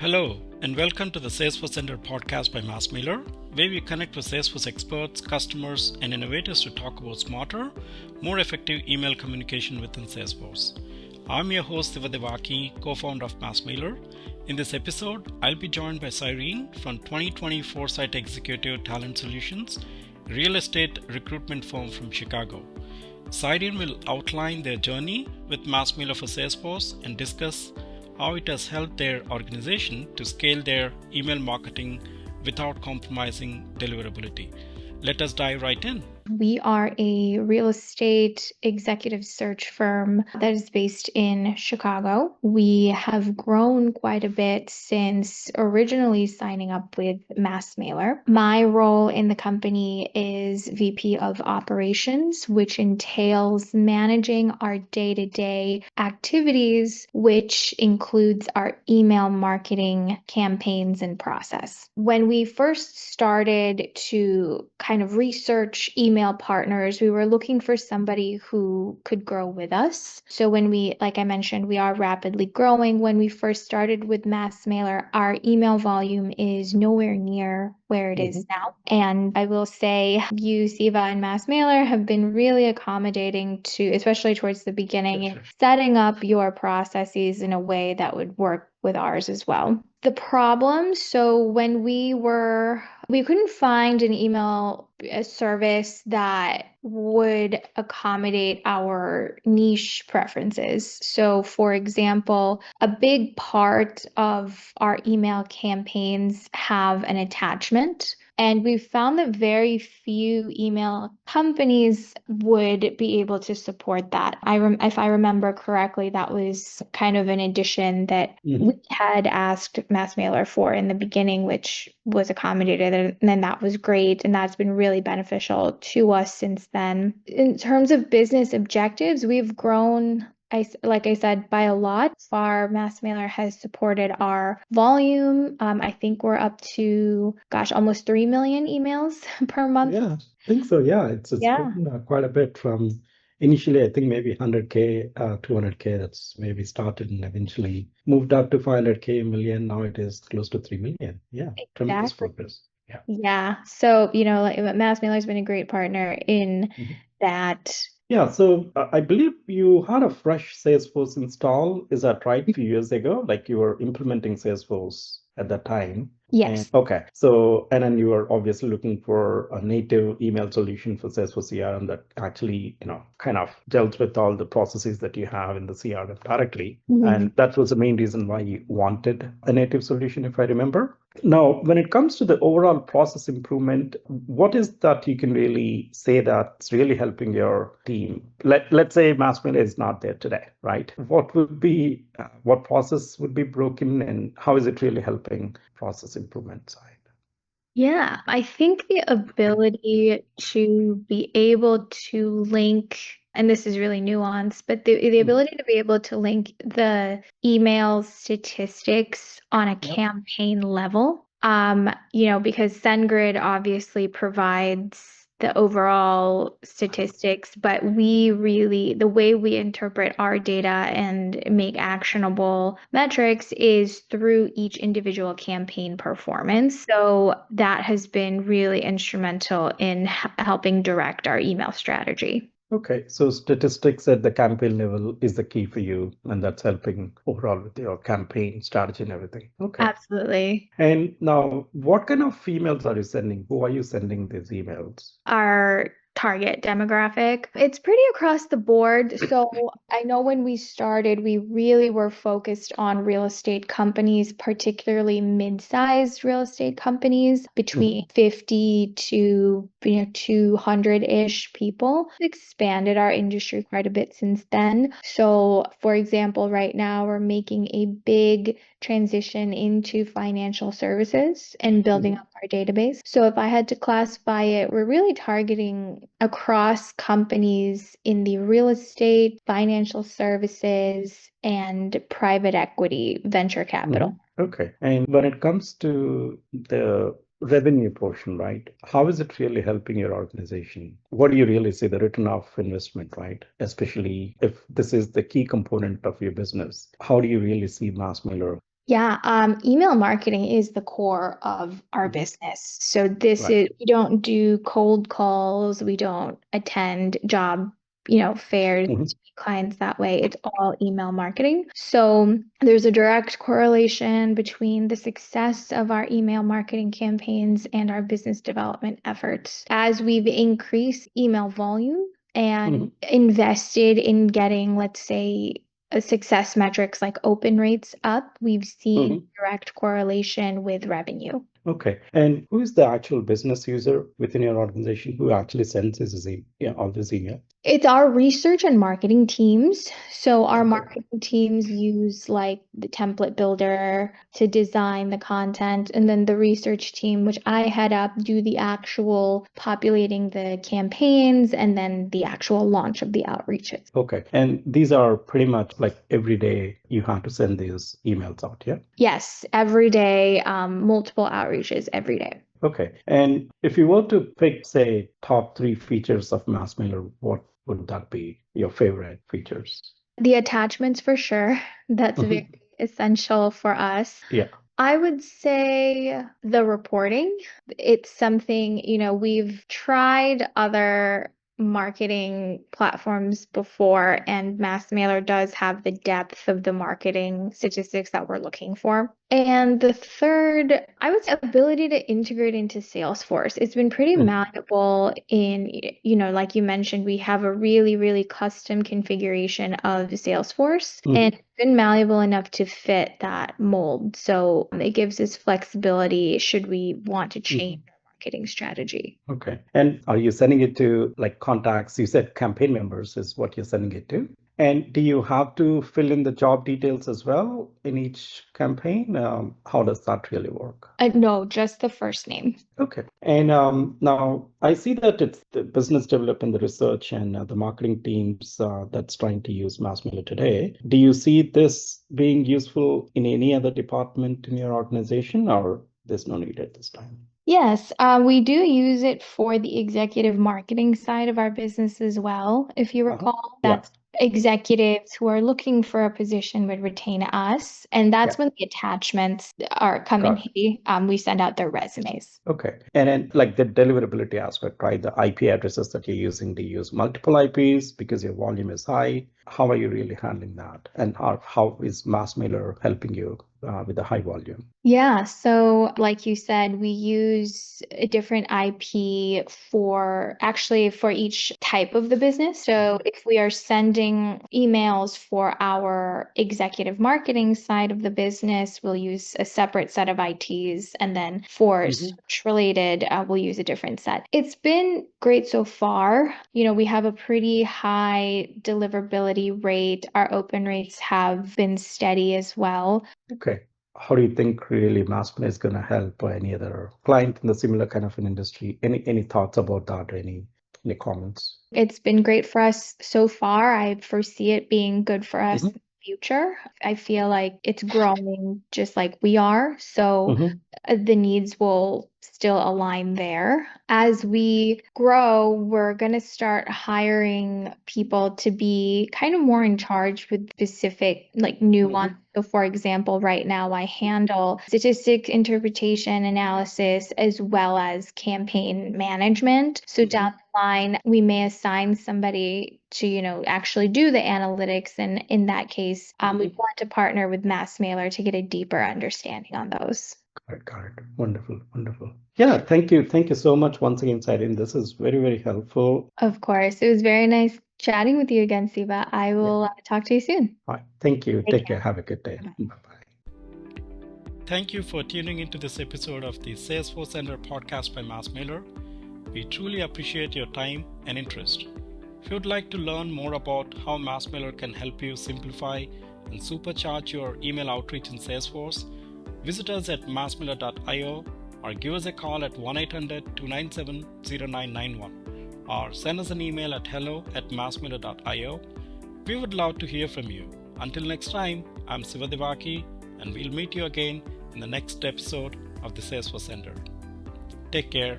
Hello, and welcome to the Salesforce Center podcast by MassMailer, where we connect with Salesforce experts, customers, and innovators to talk about smarter, more effective email communication within Salesforce. I'm your host, 𝗟𝗲𝗧𝗦𝗍, co-founder of MassMailer. In this episode, I'll be joined by Cyrene from 2020 ForeSight Executive Talent Solutions, real estate recruitment firm from Chicago. Cyrene will outline their journey with MassMailer for Salesforce and discuss how it has helped their organization to scale their email marketing without compromising deliverability. Let us dive right in. We are a real estate executive search firm that is based in Chicago. We have grown quite a bit since originally signing up with MassMailer. My role in the company is VP of Operations, which entails managing our day-to-day activities, which includes our email marketing campaigns and process. When we first started to kind of research email partners, we were looking for somebody who could grow with us. So like I mentioned, we are rapidly growing. When we first started with MassMailer, our email volume is nowhere near where it is now. And I will say you, Siva, and MassMailer have been really accommodating to, especially towards the beginning, setting up your processes in a way that would work with ours as well. The problem, so when we couldn't find an email service that would accommodate our niche preferences. So for example, a big part of our email campaigns have an attachment. And we found that very few email companies would be able to support that. If I remember correctly, that was kind of an addition that we had asked MassMailer for in the beginning, which was accommodated, and then that was great. And that's been really beneficial to us since then. In terms of business objectives, we've grown, like I said, by a lot. Our MassMailer has supported our volume. I think we're up to, almost 3 million emails per month. Yeah, I think so. Yeah, it's grown quite a bit from initially, I think maybe 100K, 200K. That's maybe started and eventually moved up to 500K million. Now it is close to 3 million. Yeah, tremendous progress. Yeah. So, like MassMailer has been a great partner in that. Yeah, so I believe you had a fresh Salesforce install. Is that right? A few years ago, like you were implementing Salesforce at that time. Yes. Okay. So, and then you were obviously looking for a native email solution for Salesforce CRM that actually, kind of dealt with all the processes that you have in the CRM directly. And that was the main reason why you wanted a native solution, if I remember. Now, when it comes to the overall process improvement, what is that you can really say that's really helping your team? Let's say MassMailer is not there today, right? What process would be broken, and how is it really helping process improvement side? Yeah, I think the ability to be able to link, and this is really nuanced, but the ability to be able to link the email statistics on a campaign level, because SendGrid obviously provides the overall statistics, but the way we interpret our data and make actionable metrics is through each individual campaign performance. So that has been really instrumental in helping direct our email strategy. Okay, so statistics at the campaign level is the key for you, and that's helping overall with your campaign strategy and everything. Okay. Absolutely. And now, what kind of emails are you sending? Who are you sending these emails? Our target demographic. It's pretty across the board. So I know when we started, we really were focused on real estate companies, particularly mid-sized real estate companies between 50 to 200-ish people. We've expanded our industry quite a bit since then. So for example, right now we're making a big transition into financial services and building up our database. So if I had to classify it, we're really targeting across companies in the real estate, financial services, and private equity venture capital. Okay. And when it comes to the revenue portion, right? How is it really helping your organization? What do you really see the return of investment, right? Especially if this is the key component of your business. How do you really see MassMailer Yeah, email marketing is the core of our business. So Right. we don't do cold calls, we don't attend job, fairs Mhm. to clients that way. It's all email marketing. So there's a direct correlation between the success of our email marketing campaigns and our business development efforts. As we've increased email volume and invested in getting, let's say, success metrics like open rates up, we've seen direct correlation with revenue. Okay. And who is the actual business user within your organization who actually sends all this email? It's our research and marketing teams. So our marketing teams use like the template builder to design the content, and then the research team, which I head up, do the actual populating the campaigns and then the actual launch of the outreaches. Okay. And these are pretty much like every day you have to send these emails out, yeah? Yes, every day, multiple outreaches every day. Okay. And if you were to pick, say, top 3 features of MassMailer, what would that be, your favorite features? The attachments for sure. That's very essential for us. Yeah. I would say the reporting. It's something, we've tried other marketing platforms before, and MassMailer does have the depth of the marketing statistics that we're looking for. And the third, I would say ability to integrate into Salesforce. It's been pretty malleable in, like you mentioned, we have a really, really custom configuration of Salesforce, and it's been malleable enough to fit that mold. So it gives us flexibility should we want to change our marketing strategy. Okay. And are you sending it to like contacts? You said campaign members is what you're sending it to. And do you have to fill in the job details as well in each campaign? How does that really work? No, just the first name. Okay. And now I see that it's the business development, the research, and the marketing teams that's trying to use MassMailer today. Do you see this being useful in any other department in your organization, or there's no need at this time? Yes, we do use it for the executive marketing side of our business as well. If you recall, that's executives who are looking for a position would retain us, and that's when the attachments are coming. We send out their resumes. Okay. And then like the deliverability aspect, right? The IP addresses that you're using, do you use multiple IPs because your volume is high? How are you really handling that? And how is MassMailer helping you with the high volume? Yeah, so like you said, we use a different IP for each type of the business. So if we are sending emails for our executive marketing side of the business, we'll use a separate set of ITs. And then for search related, we'll use a different set. It's been great so far. We have a pretty high deliverability rate. Our open rates have been steady as well. Okay. How do you think really MassMailer is going to help any other client in the similar kind of an industry? Any thoughts about that or any comments? It's been great for us so far. I foresee it being good for us in the future. I feel like it's growing just like we are. So the needs will still align there. As we grow, we're going to start hiring people to be kind of more in charge with specific like nuance. So for example, right now I handle statistics, interpretation, analysis, as well as campaign management. So down the line, we may assign somebody to, actually do the analytics. And in that case, we want to partner with MassMailer to get a deeper understanding on those. Got it. Wonderful. Yeah, thank you. Thank you so much once again, Saidin. This is very, very helpful. Of course. It was very nice chatting with you again, Siva. I will talk to you soon. All right. Thank you. Take care. Have a good day. Bye-bye. Thank you for tuning into this episode of the Salesforce Center podcast by MassMailer. We truly appreciate your time and interest. If you would like to learn more about how MassMailer can help you simplify and supercharge your email outreach in Salesforce, visit us at massmailer.io or give us a call at 1-800-297-0991 or send us an email at hello@massmailer.io. We would love to hear from you. Until next time, I'm 𝗟𝗧𝗧 and we'll meet you again in the next episode of the Salesforce Center. Take care.